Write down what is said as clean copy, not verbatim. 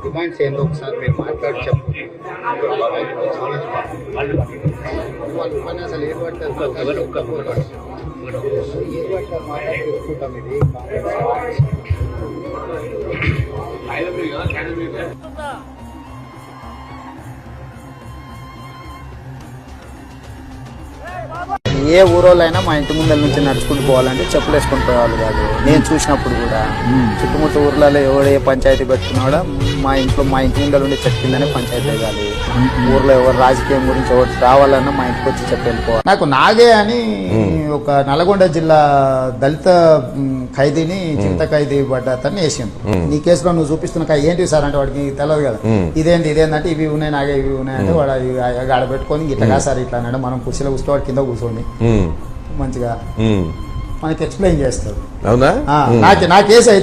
Demands ఏందో ఒకసారి మీరు మాట్లాడి చెప్పు. వాళ్ళు ఉపన్యాసాలు ఏం పడతారు మాట్లాడి తెలుసుకుంటాం. ఇది ఏ ఊరోళ్ళైనా మా ఇంటి ముందర నుంచి నడుచుకుంటూ పోవాలంటే చెప్పులు వేసుకుని పోయేవాళ్ళు కాదు. నేను చూసినప్పుడు కూడా చుట్టుముట్టు ఊర్లలో ఎవరు ఏ పంచాయతీ పెట్టుకున్నా కూడా మా ఇంటి ముందర ఉండే చెట్టు కిందనే పంచాయతీ కాదు. ఊర్లో ఎవరు రాజకీయం గురించి ఎవరు రావాలన్నా మా ఇంటికి వచ్చి చెప్పి వెళ్ళిపోవాలి. నాకు నాగే అని ఒక నల్గొండ జిల్లా దళిత ఖైదీని జీవిత ఖైదీ పడ్డ అతన్ని వేసిండు. నీ కేసులో నువ్వు చూపిస్తున్న ఏంటి సార్ అంటే వాడికి తెలియదు కదా. ఇదేంటంటే ఇవి ఉన్నాయి నాగే ఇవి ఉన్నాయంటే వాడు ఆడ పెట్టుకొని ఇట్లా కాదు సార్ ఇట్లా అన్నాడు. మనం కుర్చీలో కూర్చో వాడు కింద కూర్చోండి మంచిగా మనకి ఎక్స్ప్లెయిన్ చేస్తారు. అవునా? నా కేసు అయితే